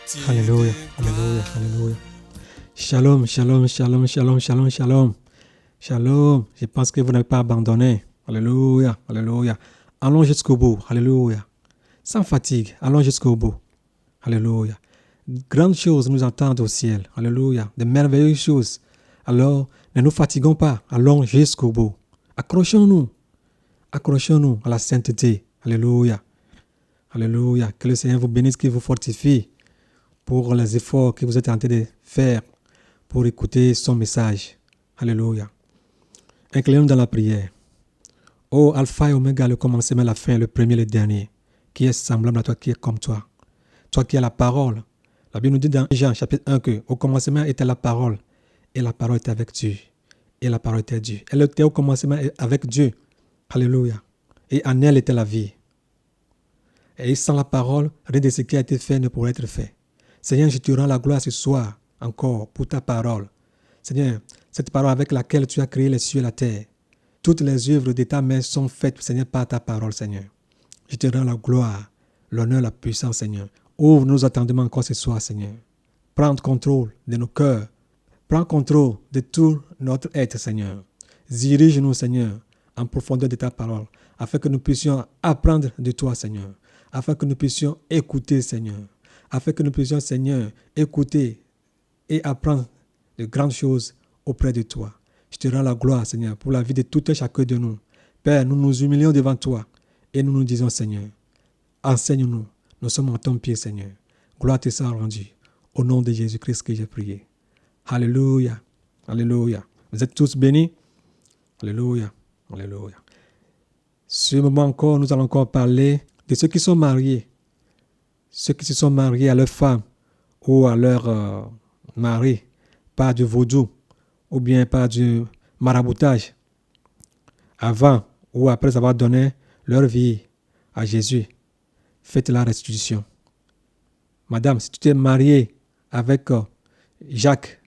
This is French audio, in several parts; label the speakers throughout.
Speaker 1: Alléluia, alléluia, alléluia. Shalom, shalom, shalom, shalom, shalom, shalom. Shalom, je pense que vous n'avez pas abandonné. Alléluia, alléluia. Allons jusqu'au bout, alléluia. Sans fatigue, allons jusqu'au bout. Alléluia. Grandes choses nous attendent au ciel. Alléluia. De merveilleuses choses. Alors, ne nous fatiguons pas. Allons jusqu'au bout. Accrochons-nous. Accrochons-nous à la sainteté. Alléluia. Alléluia. Que le Seigneur vous bénisse, qu'il vous fortifie pour les efforts que vous êtes en train de faire pour écouter son message. Alléluia. Inclinons dans la prière. Ô Alpha et Oméga, le commencement, la fin, le premier et le dernier, qui est semblable à toi, qui est comme toi. Toi qui as la parole. La Bible nous dit dans Jean chapitre 1 que au commencement était la parole, et la parole était avec Dieu, et la parole était Dieu. Elle était au commencement avec Dieu. Alléluia. Et en elle était la vie. Et sans la parole, rien de ce qui a été fait ne pourrait être fait. Seigneur, je te rends la gloire ce soir encore pour ta parole. Seigneur, cette parole avec laquelle tu as créé les cieux et la terre. Toutes les œuvres de ta main sont faites, Seigneur, par ta parole, Seigneur. Je te rends la gloire, l'honneur, la puissance, Seigneur. Ouvre nos attendements encore ce soir, Seigneur. Prends contrôle de nos cœurs. Prends contrôle de tout notre être, Seigneur. Dirige-nous, Seigneur, en profondeur de ta parole, afin que nous puissions apprendre de toi, Seigneur. Afin que nous puissions écouter, Seigneur. Afin que nous puissions, Seigneur, écouter et apprendre de grandes choses auprès de toi. Je te rends la gloire, Seigneur, pour la vie de tout un chacun de nous. Père, nous nous humilions devant toi et nous nous disons, Seigneur, enseigne-nous. Nous sommes en ton pied, Seigneur. Gloire te soit rendue. Au nom de Jésus-Christ que j'ai prié. Alléluia. Alléluia. Vous êtes tous bénis. Alléluia. Alléluia. Ce moment encore, nous allons encore parler de ceux qui sont mariés. Ceux qui se sont mariés à leur femme ou à leur mari par du vaudou ou bien par du maraboutage avant ou après avoir donné leur vie à Jésus. Faites la restitution. Madame, si tu t'es mariée avec Jacques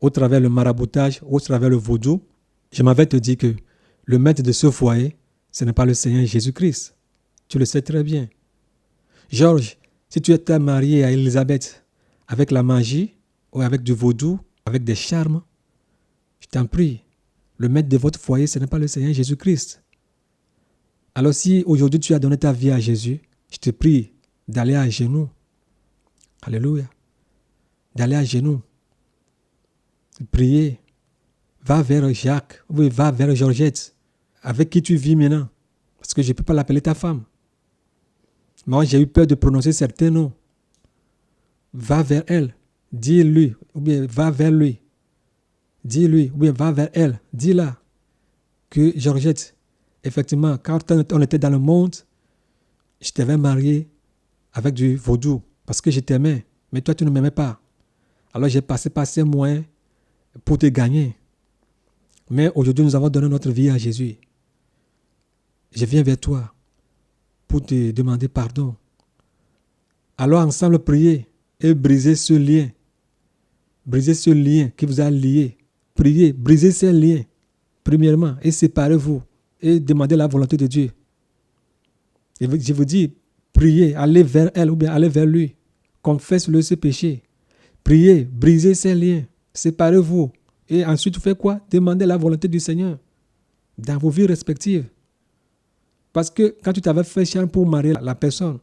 Speaker 1: au travers le maraboutage ou au travers le vaudou, je m'avais te dit que le maître de ce foyer, ce n'est pas le Seigneur Jésus-Christ. Tu le sais très bien. Georges, si tu étais marié à Elisabeth avec la magie ou avec du vaudou, avec des charmes, je t'en prie, le maître de votre foyer, ce n'est pas le Seigneur Jésus-Christ. Alors si aujourd'hui tu as donné ta vie à Jésus, je te prie d'aller à genoux. Alléluia. D'aller à genoux. Prier. Va vers Jacques, oui, va vers Georgette, avec qui tu vis maintenant. Parce que je ne peux pas l'appeler ta femme. Moi, j'ai eu peur de prononcer certains noms. Va vers elle. Dis-lui, ou bien va vers lui. Dis-lui, ou bien va vers elle. Dis-la que Georgette, effectivement, quand on était dans le monde, je t'avais marié avec du vaudou parce que je t'aimais, mais toi, tu ne m'aimais pas. Alors, j'ai passé par ces moyens pour te gagner. Mais aujourd'hui, nous avons donné notre vie à Jésus. Je viens vers toi pour te demander pardon. Alors, ensemble, priez et brisez ce lien. Brisez ce lien qui vous a lié. Priez, brisez ces liens, premièrement, et séparez-vous et demandez la volonté de Dieu. Et je vous dis, priez, allez vers elle ou bien allez vers lui. Confesse-le ses péchés. Priez, brisez ces liens, séparez-vous. Et ensuite, vous faites quoi? Demandez la volonté du Seigneur dans vos vies respectives. Parce que quand tu t'avais fait charme pour marier la personne,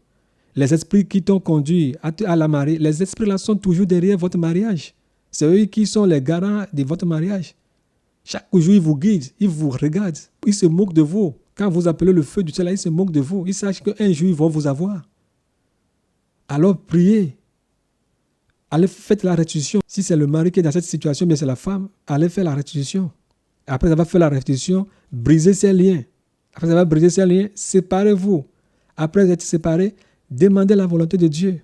Speaker 1: les esprits qui t'ont conduit à la marier, les esprits-là sont toujours derrière votre mariage. C'est eux qui sont les garants de votre mariage. Chaque jour, ils vous guident, ils vous regardent, ils se moquent de vous. Quand vous appelez le feu du ciel, ils se moquent de vous. Ils sachent qu'un jour, ils vont vous avoir. Alors, priez. Allez, faites la restitution. Si c'est le mari qui est dans cette situation, bien c'est la femme, allez faire la restitution. Après avoir fait la restitution, brisez ces liens. Après avoir brisé ces liens, séparez-vous. Après être séparés, demandez la volonté de Dieu.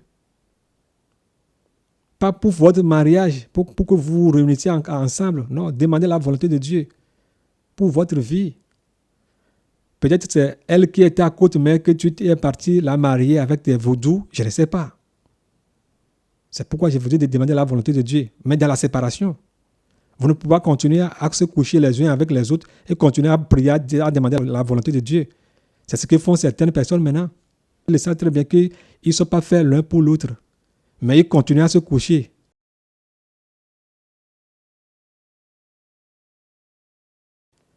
Speaker 1: Pas pour votre mariage, pour que vous vous réunissiez ensemble. Non, demandez la volonté de Dieu pour votre vie. Peut-être c'est elle qui était à côté, mais que tu es parti la marier avec des vaudous, je ne sais pas. C'est pourquoi je vous dis de demander la volonté de Dieu, mais dans la séparation. Vous ne pouvez pas continuer à se coucher les uns avec les autres et continuer à prier, à demander la volonté de Dieu. C'est ce que font certaines personnes maintenant. Ils savent très bien qu'ils ne sont pas faits l'un pour l'autre. Mais ils continuaient à se coucher.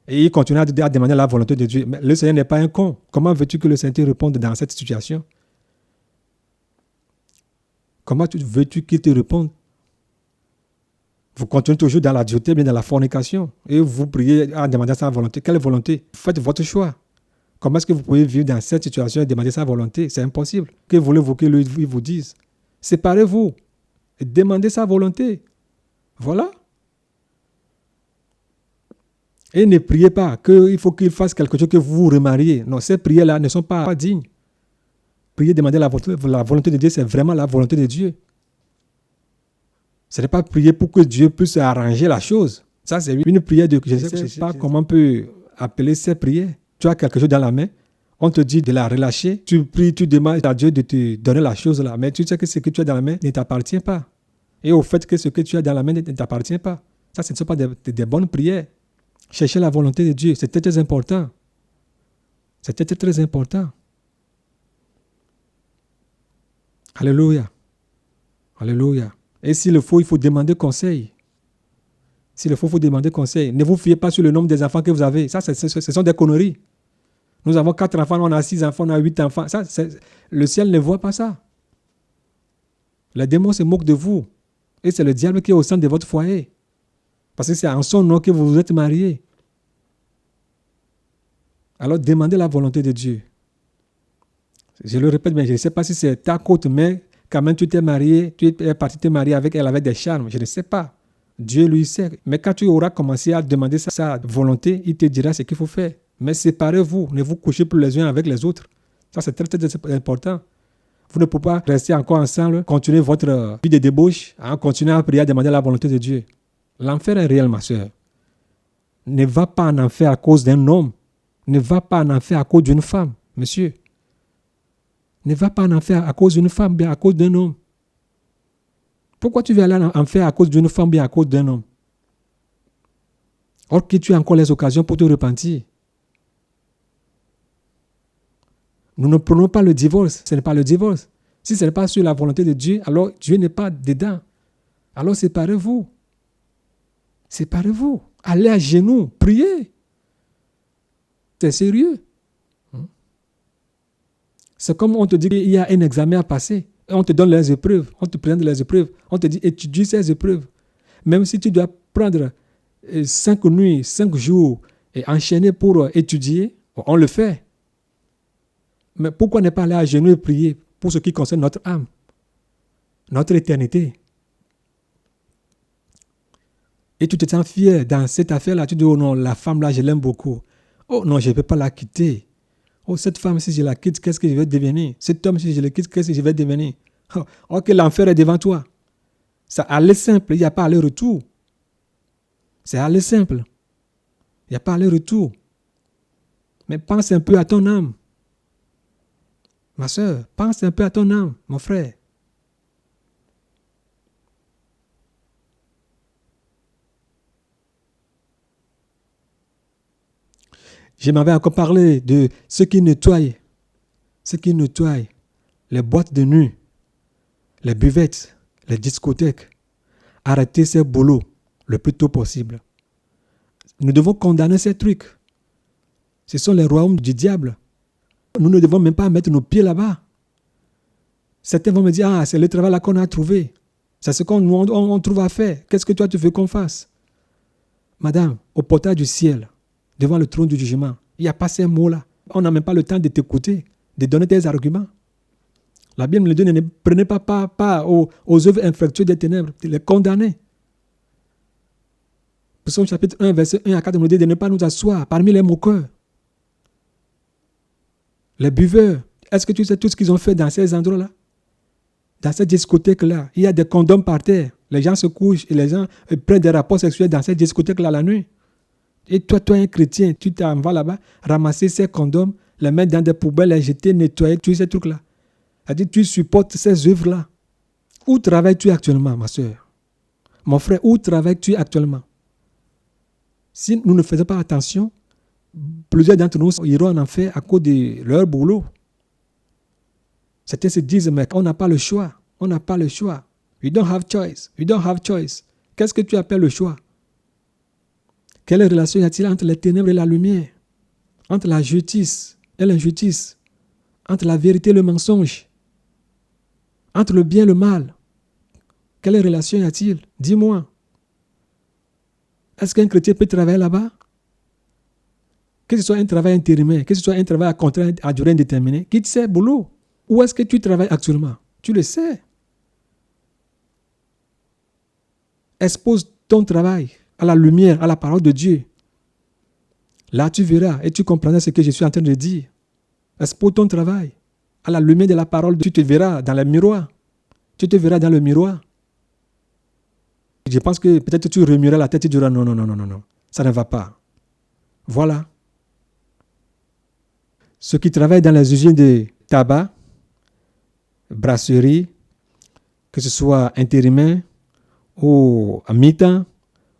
Speaker 1: Et ils continuaient à demander la volonté de Dieu. Mais le Seigneur n'est pas un con. Comment veux-tu que le Seigneur te réponde dans cette situation? Comment veux-tu qu'il te réponde? Vous continuez toujours dans la dureté, bien dans la fornication. Et vous priez à demander sa volonté. Quelle volonté? Faites votre choix. Comment est-ce que vous pouvez vivre dans cette situation et demander sa volonté? C'est impossible. Que voulez-vous qu'il vous dise? Séparez-vous et demandez sa volonté. Voilà. Et ne priez pas qu'il faut qu'il fasse quelque chose que vous vous remariez. Non, ces prières-là ne sont pas dignes. Prier, demander la volonté de Dieu, c'est vraiment la volonté de Dieu. Ce n'est pas prier pour que Dieu puisse arranger la chose. Ça, c'est une prière de... Je ne sais pas comment on peut appeler ces prières. Tu as quelque chose dans la main, on te dit de la relâcher. Tu pries, tu demandes à Dieu de te donner la chose là. Mais tu sais que ce que tu as dans la main ne t'appartient pas. Et au fait que ce que tu as dans la main ne t'appartient pas. Ça, ce ne sont pas des bonnes prières. Chercher la volonté de Dieu, c'était très important. C'était très important. Alléluia. Alléluia. Et s'il le faut, il faut demander conseil. S'il le faut, il faut demander conseil. Ne vous fiez pas sur le nombre des enfants que vous avez. Ça, ce sont des conneries. Nous avons 4 enfants, on a 6 enfants, on a 8 enfants. Ça, le ciel ne voit pas ça. Les démons se moquent de vous. Et c'est le diable qui est au centre de votre foyer. Parce que c'est en son nom que vous vous êtes mariés. Alors demandez la volonté de Dieu. Je le répète, mais je ne sais pas si c'est ta côte, mais quand même tu t'es marié, tu es parti te marier avec elle avec des charmes. Je ne sais pas. Dieu lui sait. Mais quand tu auras commencé à demander sa volonté, il te dira ce qu'il faut faire. Mais séparez-vous, ne vous couchez plus les uns avec les autres. Ça, c'est très, très important. Vous ne pouvez pas rester encore ensemble, continuer votre vie de débauche, continuer à prier, à demander la volonté de Dieu. L'enfer est réel, ma soeur. Ne va pas en enfer à cause d'un homme. Ne va pas en enfer à cause d'une femme, monsieur. Ne va pas en enfer à cause d'une femme, bien à cause d'un homme. Pourquoi tu veux aller en enfer à cause d'une femme, bien à cause d'un homme? Or que tu as encore les occasions pour te repentir. Nous ne prenons pas le divorce. Ce n'est pas le divorce. Si ce n'est pas sur la volonté de Dieu, alors Dieu n'est pas dedans. Alors séparez-vous. Séparez-vous. Allez à genoux. Priez. C'est sérieux. C'est comme on te dit qu'il y a un examen à passer. Et on te donne les épreuves. On te présente les épreuves. On te dit étudie ces épreuves. Même si tu dois prendre 5 nuits, 5 jours et enchaîner pour étudier, on le fait. Mais pourquoi ne pas aller à genoux et prier pour ce qui concerne notre âme, notre éternité? Et tu te sens fier dans cette affaire-là. Tu dis, oh non, la femme-là, je l'aime beaucoup. Oh non, je ne peux pas la quitter. Oh, cette femme, si je la quitte, qu'est-ce que je vais devenir? Cet homme, si je le quitte, qu'est-ce que je vais devenir? Oh, que l'enfer est devant toi. Ça allait simple, il n'y a pas aller-retour. C'est aller simple. Il n'y a pas aller-retour. Mais pense un peu à ton âme. Ma soeur, pense un peu à ton âme, mon frère. Je m'avais encore parlé de ceux qui nettoient les boîtes de nuit, les buvettes, les discothèques. Arrêtez ces boulots le plus tôt possible. Nous devons condamner ces trucs. Ce sont les royaumes du diable. Nous ne devons même pas mettre nos pieds là-bas. Certains vont me dire, c'est le travail là qu'on a trouvé. C'est ce qu'on trouve à faire. Qu'est-ce que toi tu veux qu'on fasse? Madame, au portail du ciel, devant le trône du jugement, il n'y a pas ces mots-là. On n'a même pas le temps de t'écouter, de donner tes arguments. La Bible nous dit, ne prenez pas part aux œuvres infructueuses des ténèbres, de les condamner. Psaume chapitre 1, verset 1 à 4 nous dit de ne pas nous asseoir parmi les moqueurs. Les buveurs, est-ce que tu sais tout ce qu'ils ont fait dans ces endroits-là? Dans cette discothèque-là, il y a des condoms par terre. Les gens se couchent et les gens prennent des rapports sexuels dans cette discothèque-là la nuit. Et toi, un chrétien, tu t'en vas là-bas, ramasser ces condoms, les mettre dans des poubelles, les jeter, nettoyer, tous ces trucs-là. C'est-à-dire, tu supportes ces œuvres-là. Où travailles-tu actuellement, ma soeur? Mon frère, où travailles-tu actuellement? Si nous ne faisons pas attention, plusieurs d'entre nous iront en enfer à cause de leur boulot. Certains se disent, mais on n'a pas le choix. On n'a pas le choix. We don't have choice. We don't have choice. Qu'est-ce que tu appelles le choix? Quelle relation y a-t-il entre les ténèbres et la lumière? Entre la justice et l'injustice? Entre la vérité et le mensonge? Entre le bien et le mal? Quelle relation y a-t-il? Dis-moi. Est-ce qu'un chrétien peut travailler là-bas? Que ce soit un travail intérimaire, que ce soit un travail à contrat à durée indéterminée, quitte ce boulot. Où est-ce que tu travailles actuellement? Tu le sais. Expose ton travail à la lumière, à la parole de Dieu. Là, tu verras et tu comprendras ce que je suis en train de dire. Expose ton travail à la lumière de la parole de Dieu. Tu te verras dans le miroir. Tu te verras dans le miroir. Je pense que peut-être tu remueras la tête et tu diras non, non, non, non, non, non. Ça ne va pas. Voilà. Ceux qui travaillent dans les usines de tabac, brasserie, que ce soit intérimaire ou à mi-temps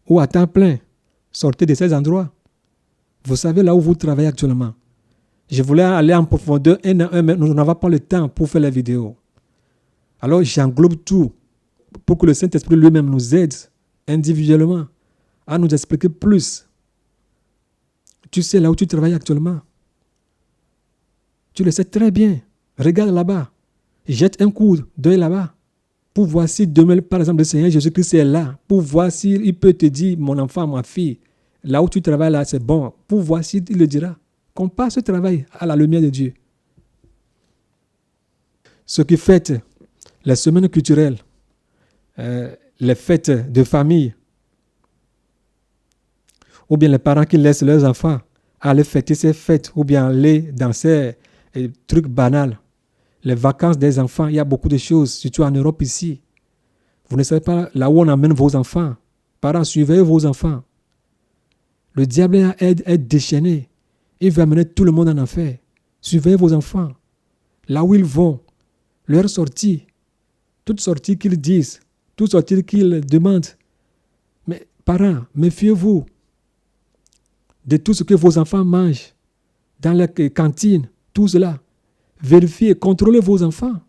Speaker 1: ou à temps plein, sortez de ces endroits. Vous savez là où vous travaillez actuellement. Je voulais aller en profondeur un à un, mais nous n'avons pas le temps pour faire la vidéo. Alors j'englobe tout pour que le Saint-Esprit lui-même nous aide individuellement à nous expliquer plus. Tu sais là où tu travailles actuellement. Tu le sais très bien. Regarde là-bas. Jette un coup d'œil là-bas. Pour voir si demain, par exemple, le Seigneur Jésus-Christ est là. Pour voir s'il peut te dire, mon enfant, ma fille, là où tu travailles là, c'est bon. Pour voir s'il le dira. Compare ce travail à la lumière de Dieu. Ce qui fête les semaines culturelles, les fêtes de famille, ou bien les parents qui laissent leurs enfants aller fêter ces fêtes, ou bien aller dans ces trucs banals. Les vacances des enfants, il y a beaucoup de choses, surtout en Europe ici. Vous ne savez pas là où on emmène vos enfants. Parents, suivez vos enfants. Le diable est déchaîné. Il veut amener tout le monde en enfer. Suivez vos enfants. Là où ils vont, leur sortie, toute sortie qu'ils disent, toute sortie qu'ils demandent. Mais parents, méfiez-vous de tout ce que vos enfants mangent dans la cantine, tout cela. Vérifiez, contrôlez vos enfants.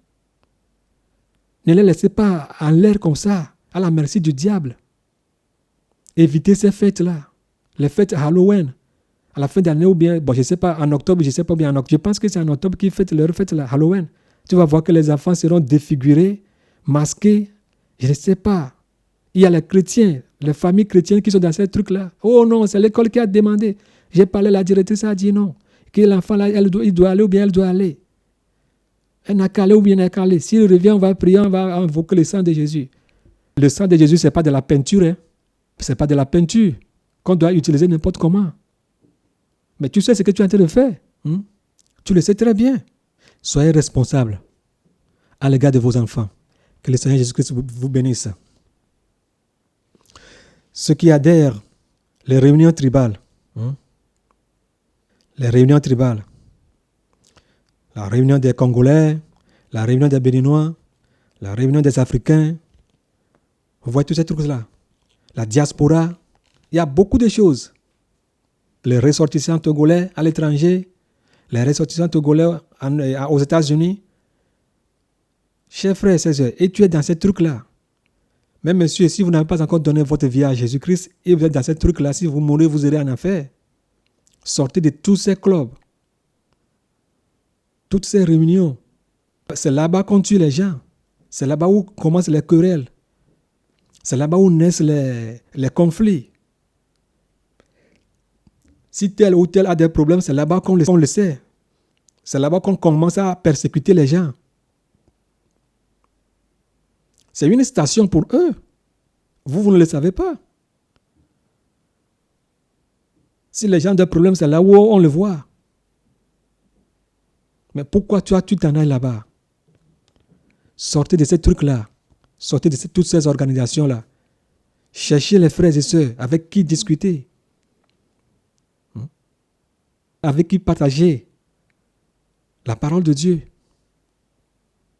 Speaker 1: Ne les laissez pas en l'air comme ça, à la merci du diable. Évitez ces fêtes-là. Les fêtes Halloween, à la fin d'année ou bien, bon, je ne sais pas, en octobre, je ne sais pas bien en octobre. Je pense que c'est en octobre qu'ils fêtent leur fête là, Halloween. Tu vas voir que les enfants seront défigurés, masqués. Je ne sais pas. Il y a les chrétiens, les familles chrétiennes qui sont dans ces trucs-là. Oh non, c'est l'école qui a demandé. J'ai parlé, la directrice a dit non. Que l'enfant là, il doit aller ou bien elle doit aller. Elle n'a qu'à aller ou bien elle n'a qu'à aller. S'il revient, on va prier, on va invoquer le sang de Jésus. Le sang de Jésus, ce n'est pas de la peinture. Hein? Ce n'est pas de la peinture qu'on doit utiliser n'importe comment. Mais tu sais ce que tu es en train de faire. Tu le sais très bien. Soyez responsables à l'égard de vos enfants. Que le Seigneur Jésus-Christ vous bénisse. Ceux qui adhèrent les réunions tribales. Les réunions tribales. La réunion des Congolais, la réunion des Béninois, la réunion des Africains. Vous voyez tous ces trucs-là. La diaspora. Il y a beaucoup de choses. Les ressortissants togolais à l'étranger, les ressortissants togolais aux États-Unis. Chers frères et sœurs, et tu es dans ces trucs-là. Mais monsieur, si vous n'avez pas encore donné votre vie à Jésus-Christ et vous êtes dans ces trucs-là, si vous mourrez, vous irez en enfer. Sortez de tous ces clubs. Toutes ces réunions. C'est là-bas qu'on tue les gens. C'est là-bas où commencent les querelles. C'est là-bas où naissent les conflits. Si tel ou tel a des problèmes, c'est là-bas qu'on le sait. C'est là-bas qu'on commence à persécuter les gens. C'est une station pour eux. Vous ne le savez pas. Si les gens ont des problèmes, c'est là où on le voit. Mais pourquoi tu t'en ailles là-bas? Sortez de ces trucs-là. Sortez de toutes ces organisations-là. Cherchez les frères et sœurs avec qui discuter. Avec qui partager la parole de Dieu.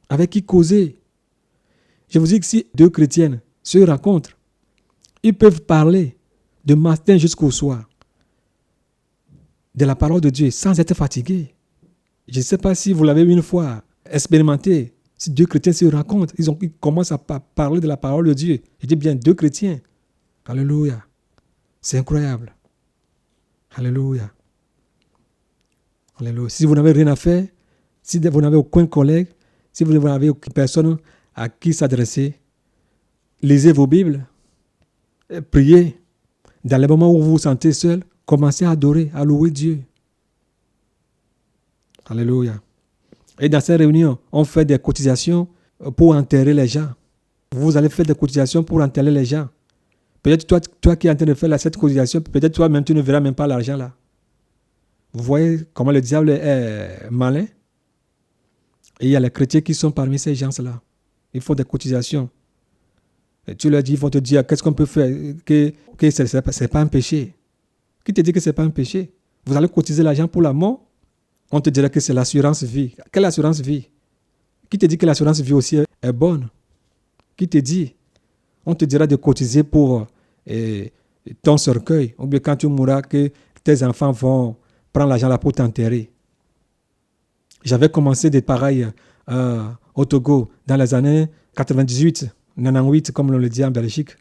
Speaker 1: Avec qui causer. Je vous dis que si deux chrétiennes se rencontrent, ils peuvent parler de matin jusqu'au soir de la parole de Dieu sans être fatigués. Je ne sais pas si vous l'avez une fois expérimenté. Si deux chrétiens se rencontrent, ils commencent à parler de la parole de Dieu. Je dis bien deux chrétiens. Alléluia. C'est incroyable. Alléluia. Alléluia. Si vous n'avez rien à faire, si vous n'avez aucun collègue, si vous n'avez aucune personne à qui s'adresser, lisez vos Bibles, priez. Dans les moments où vous vous sentez seul, commencez à adorer, à louer Dieu. Alléluia. Et dans ces réunions, on fait des cotisations pour enterrer les gens. Vous allez faire des cotisations pour enterrer les gens. Peut-être toi qui es en train de faire cette cotisation, peut-être toi-même, tu ne verras même pas l'argent là. Vous voyez comment le diable est malin? Et il y a les chrétiens qui sont parmi ces gens-là. Ils font des cotisations. Et tu leur dis, ils vont te dire, qu'est-ce qu'on peut faire? Que c'est pas un péché. Qui te dit que ce n'est pas un péché? Vous allez cotiser l'argent pour la mort? On te dira que c'est l'assurance vie. Quelle assurance vie? Qui te dit que l'assurance vie aussi est bonne? Qui te dit? On te dira de cotiser pour ton cercueil. Ou bien quand tu mourras, que tes enfants vont prendre l'argent là pour t'enterrer. J'avais commencé des pareils au Togo dans les années 98, 98 comme on le dit en Belgique.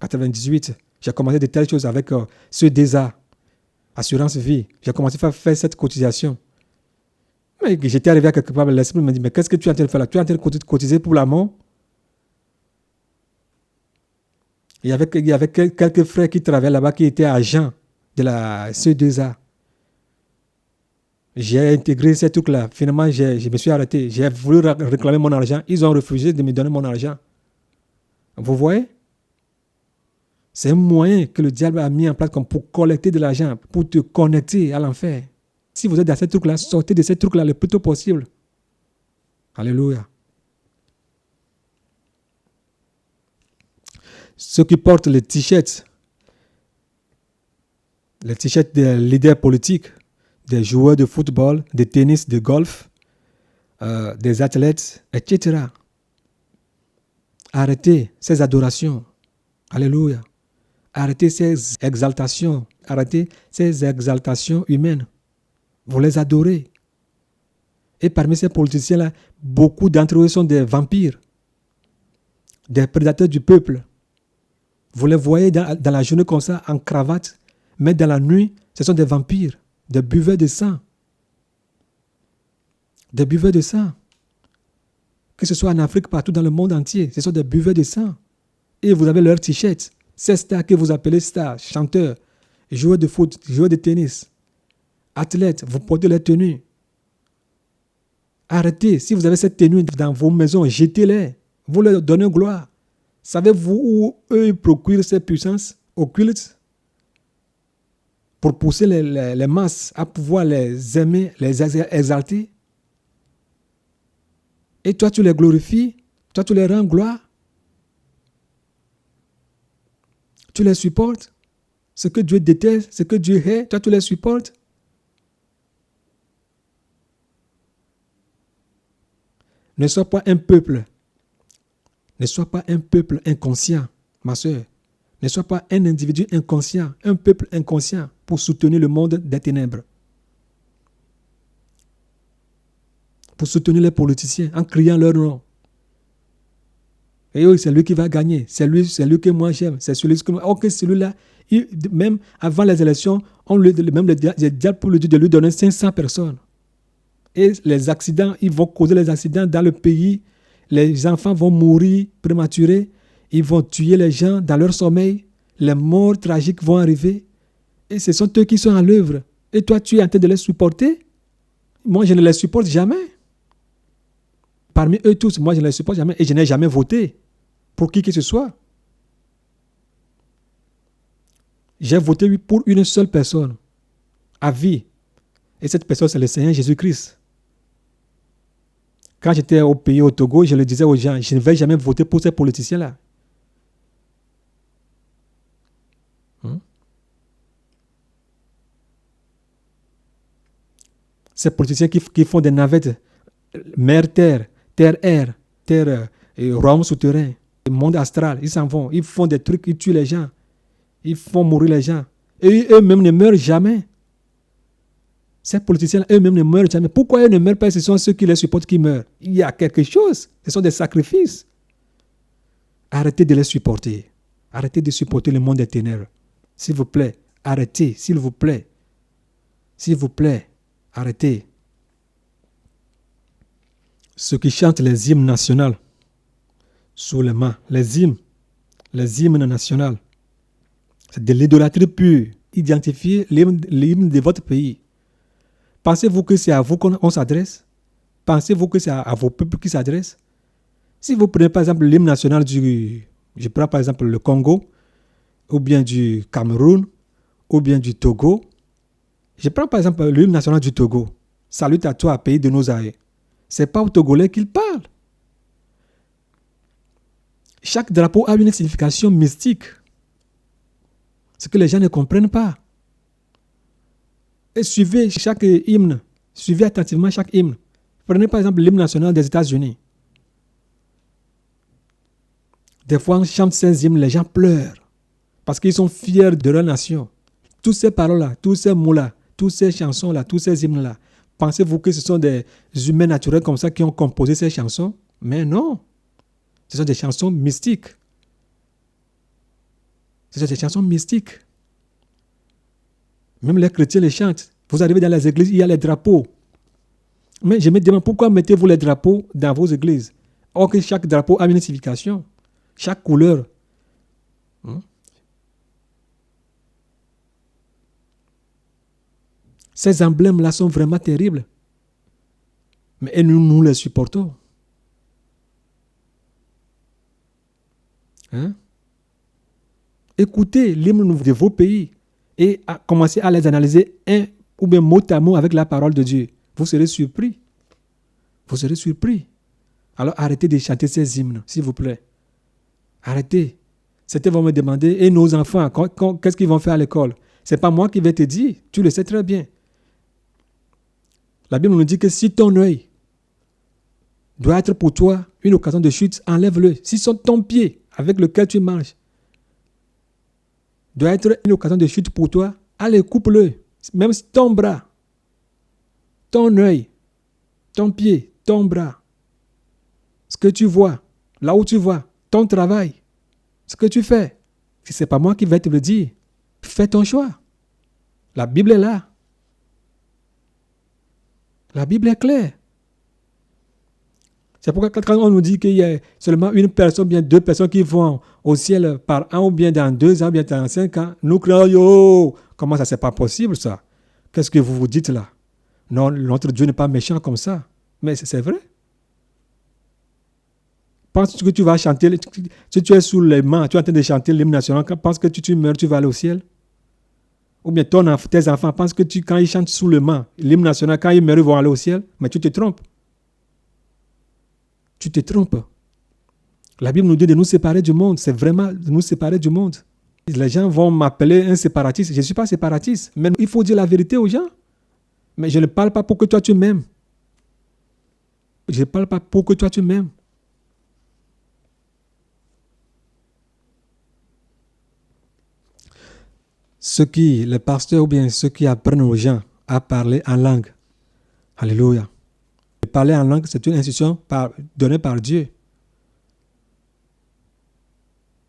Speaker 1: 98. J'ai commencé de telles choses avec ce DESA, assurance vie. J'ai commencé à faire cette cotisation. Mais j'étais arrivé à quelque part, l'esprit me dit, mais qu'est-ce que tu es en train de faire là? Tu es en train de cotiser pour la mort? Il y avait quelques frères qui travaillaient là-bas qui étaient agents de la C2A. J'ai intégré ces trucs-là. Finalement, je me suis arrêté. J'ai voulu réclamer mon argent. Ils ont refusé de me donner mon argent. Vous voyez? C'est un moyen que le diable a mis en place comme pour collecter de l'argent, pour te connecter à l'enfer. Si vous êtes dans ces trucs-là, sortez de ces trucs-là le plus tôt possible. Alléluia. Ceux qui portent les t-shirts des leaders politiques, des joueurs de football, de tennis, de golf, des athlètes, etc. Arrêtez ces adorations. Alléluia. Arrêtez ces exaltations. Arrêtez ces exaltations humaines. Vous les adorez. Et parmi ces politiciens-là, beaucoup d'entre eux sont des vampires, des prédateurs du peuple. Vous les voyez dans la journée comme ça, en cravate, mais dans la nuit, ce sont des vampires, des buveurs de sang. Des buveurs de sang. Que ce soit en Afrique, partout dans le monde entier, ce sont des buveurs de sang. Et vous avez leurs t-shirts. Ces stars que vous appelez stars, chanteurs, joueurs de foot, joueurs de tennis, athlètes, vous portez les tenues. Arrêtez. Si vous avez cette tenue dans vos maisons, jetez-les. Vous leur donnez gloire. Savez-vous où eux procurent ces puissances occultes pour pousser les masses à pouvoir les aimer, les exalter? Et toi, tu les glorifies, toi, tu les rends gloire, tu les supportes. Ce que Dieu déteste, ce que Dieu hait, toi, tu les supportes. Ne sois pas un peuple. Ne sois pas un peuple inconscient, ma soeur. Ne sois pas un individu inconscient, un peuple inconscient pour soutenir le monde des ténèbres. Pour soutenir les politiciens en criant leur nom. Et oui, c'est lui qui va gagner. C'est lui que moi j'aime. C'est celui que moi. Ok, celui-là, même avant les élections, même le diable pour lui dire de lui donner 500 personnes. Et les accidents, ils vont causer les accidents dans le pays. Les enfants vont mourir prématurés. Ils vont tuer les gens dans leur sommeil. Les morts tragiques vont arriver. Et ce sont eux qui sont à l'œuvre. Et toi, tu es en train de les supporter? Moi, je ne les supporte jamais. Parmi eux tous, moi, je ne les supporte jamais. Et je n'ai jamais voté pour qui que ce soit. J'ai voté pour une seule personne, à vie. Et cette personne, c'est le Seigneur Jésus-Christ. Quand j'étais au pays, au Togo, je le disais aux gens, je ne vais jamais voter pour ces politiciens-là. Ces politiciens qui font des navettes, mer-terre, terre-air, terre et royaume souterrain, monde astral, ils s'en vont, ils font des trucs, ils tuent les gens, ils font mourir les gens. Et eux-mêmes ne meurent jamais. Ces politiciens eux-mêmes ne meurent jamais. Pourquoi ils ne meurent pas? Ce sont ceux qui les supportent qui meurent. Il y a quelque chose. Ce sont des sacrifices. Arrêtez de les supporter. Arrêtez de supporter le monde des ténèbres. S'il vous plaît, arrêtez. S'il vous plaît. S'il vous plaît, arrêtez. Ceux qui chantent les hymnes nationaux sous les mains, les hymnes nationaux, c'est de l'idolâtrie pure. Identifiez l'hymne de votre pays. Pensez-vous que c'est à vous qu'on s'adresse? Pensez-vous que c'est à vos peuples qui s'adressent? Si vous prenez par exemple l'hymne national je prends par exemple le Congo, ou bien du Cameroun, ou bien du Togo. Je prends par exemple l'hymne national du Togo. Salut à toi, pays de nos aïeux. Ce n'est pas aux Togolais qu'ils parlent. Chaque drapeau a une signification mystique. Ce que les gens ne comprennent pas. Et suivez chaque hymne. Suivez attentivement chaque hymne. Prenez par exemple l'hymne national des États-Unis. Des fois, on chante ces hymnes, les gens pleurent. Parce qu'ils sont fiers de leur nation. Toutes ces paroles-là, tous ces mots-là, toutes ces chansons-là, tous ces hymnes-là, pensez-vous que ce sont des humains naturels comme ça qui ont composé ces chansons? Mais non. Ce sont des chansons mystiques. Ce sont des chansons mystiques. Même les chrétiens les chantent. Vous arrivez dans les églises, il y a les drapeaux. Mais je me demande pourquoi mettez-vous les drapeaux dans vos églises? Or que chaque drapeau a une signification. Chaque couleur. Ces emblèmes-là sont vraiment terribles. Mais nous les supportons. Écoutez l'hymne de vos pays et commencez à les analyser un ou bien mot à mot avec la parole de Dieu. Vous serez surpris. Vous serez surpris. Alors arrêtez de chanter ces hymnes, s'il vous plaît. Arrêtez. Certains vont me demander, et nos enfants, qu'est-ce qu'ils vont faire à l'école? Ce n'est pas moi qui vais te dire, tu le sais très bien. La Bible nous dit que si ton œil doit être pour toi une occasion de chute, enlève-le. Si ton pied avec lequel tu marches doit être une occasion de chute pour toi, allez, coupe-le. Même si ton bras, ton œil, ton pied, ton bras, ce que tu vois, là où tu vois, ton travail, ce que tu fais, si ce n'est pas moi qui vais te le dire, fais ton choix. La Bible est là. La Bible est claire. C'est pourquoi quand on nous dit qu'il y a seulement une personne, bien deux personnes qui vont au ciel par an, ou bien dans 2 ans, ou bien dans 5 ans, nous crions, yo, comment ça, c'est pas possible ça? Qu'est-ce que vous vous dites là? Non, notre Dieu n'est pas méchant comme ça. Mais c'est vrai. Penses-tu que tu vas chanter, si tu es sous les mains, tu es en train de chanter l'hymne national, penses que tu meurs, tu vas aller au ciel? Ou bien tes enfants pensent que quand ils chantent sous le main, l'hymne national, quand ils meurent, ils vont aller au ciel? Mais tu te trompes. Tu te trompes. La Bible nous dit de nous séparer du monde. C'est vraiment de nous séparer du monde. Les gens vont m'appeler un séparatiste. Je ne suis pas séparatiste. Mais il faut dire la vérité aux gens. Mais je ne parle pas pour que toi tu m'aimes. Je ne parle pas pour que toi tu m'aimes. Les pasteurs ou bien ceux qui apprennent aux gens à parler en langue. Alléluia. Parler en langue, c'est une instruction donnée par Dieu.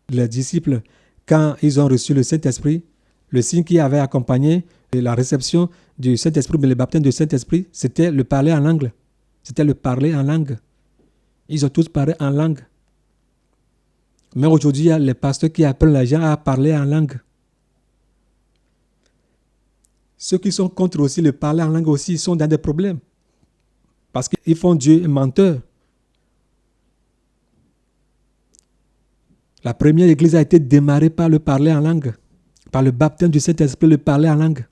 Speaker 1: Les disciples, quand ils ont reçu le Saint-Esprit, le signe qui avait accompagné la réception du Saint-Esprit, mais le baptême du Saint-Esprit, c'était le parler en langue. C'était le parler en langue. Ils ont tous parlé en langue. Mais aujourd'hui, il y a les pasteurs qui apprennent les gens à parler en langue. Ceux qui sont contre aussi le parler en langue aussi sont dans des problèmes. Parce qu'ils font Dieu un menteur. La première église a été démarrée par le parler en langue. Par le baptême du Saint-Esprit, le parler en langue.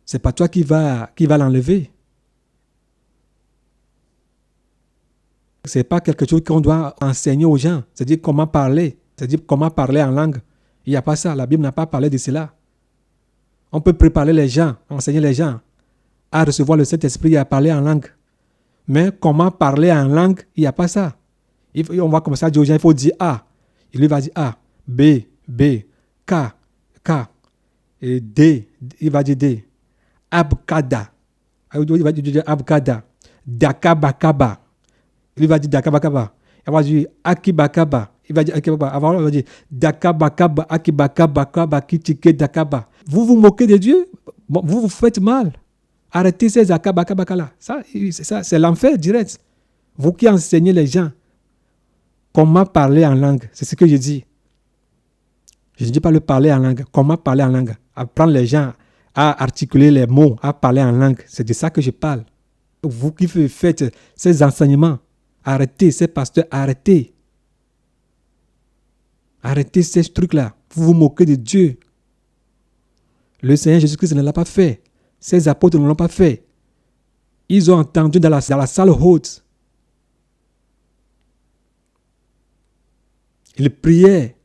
Speaker 1: Ce n'est pas toi qui va l'enlever. Ce n'est pas quelque chose qu'on doit enseigner aux gens. C'est-à-dire comment parler. C'est-à-dire comment parler en langue. Il n'y a pas ça. La Bible n'a pas parlé de cela. On peut préparer les gens, enseigner les gens à recevoir le Saint-Esprit et à parler en langue. Mais comment parler en langue, il n'y a pas ça. On va comme ça dire aux gens, il faut dire A. Il lui va dire A, B, B, K, K, et D, il va dire D. Abkada. Il va dire Abkada. Dakabakaba. Il va dire Dakabakaba. Il va dire Akibakaba. Il va dire Akibakaba. Avant, il va dire Dakabakaba, Akibakaba, Kitike Dakaba. Vous vous moquez de Dieu? Bon, vous faites mal. Arrêtez ces Akabakabakala. Ça, c'est l'enfer direct. Vous qui enseignez les gens comment parler en langue, c'est ce que je dis. Je ne dis pas le parler en langue, comment parler en langue. Apprendre les gens à articuler les mots, à parler en langue. C'est de ça que je parle. Vous qui faites ces enseignements, arrêtez, ces pasteurs, arrêtez. Arrêtez ces trucs-là. Vous vous moquez de Dieu. Le Seigneur Jésus-Christ ne l'a pas fait. Ses apôtres ne l'ont pas fait. Ils ont entendu dans la salle haute. Ils priaient.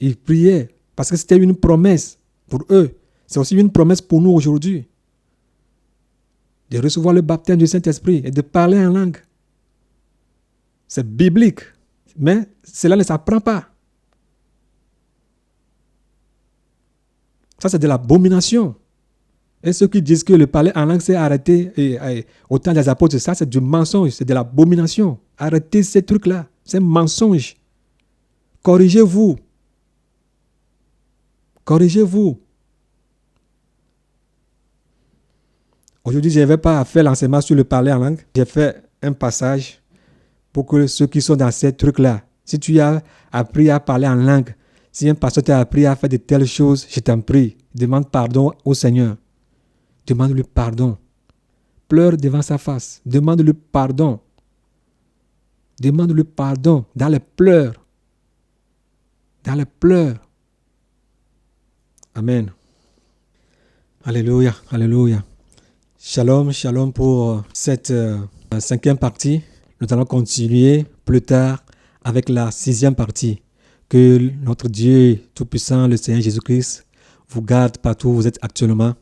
Speaker 1: Ils priaient parce que c'était une promesse pour eux. C'est aussi une promesse pour nous aujourd'hui. De recevoir le baptême du Saint-Esprit et de parler en langue. C'est biblique. Mais cela ne s'apprend pas. Ça, c'est de l'abomination. Et ceux qui disent que le parler en langue s'est arrêté au temps des apôtres, ça, c'est du mensonge. C'est de l'abomination. Arrêtez ces trucs-là. C'est un mensonge. Corrigez-vous. Corrigez-vous. Aujourd'hui, je ne vais pas faire l'enseignement sur le parler en langue. J'ai fait un passage pour que ceux qui sont dans ces trucs-là, si tu as appris à parler en langue, si un pasteur t'a appris à faire de telles choses, je t'en prie, demande pardon au Seigneur. Demande-lui pardon. Pleure devant sa face. Demande-lui pardon. Demande-lui pardon dans les pleurs. Dans les pleurs. Amen. Alléluia, alléluia. Shalom, shalom pour cette 5e partie. Nous allons continuer plus tard avec la 6e partie. Que notre Dieu Tout-Puissant, le Seigneur Jésus-Christ, vous garde partout où vous êtes actuellement.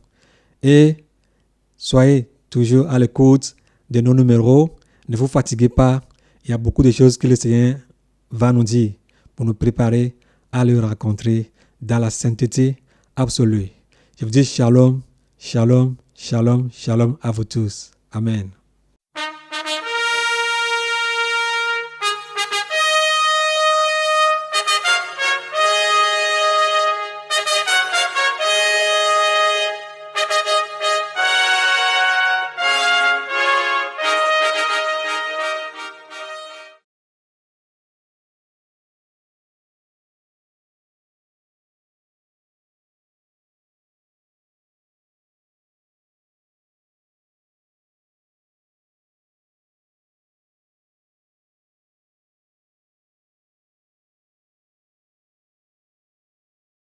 Speaker 1: Et soyez toujours à l'écoute de nos numéros. Ne vous fatiguez pas. Il y a beaucoup de choses que le Seigneur va nous dire pour nous préparer à le rencontrer dans la sainteté absolue. Je vous dis shalom, shalom, shalom, shalom à vous tous. Amen.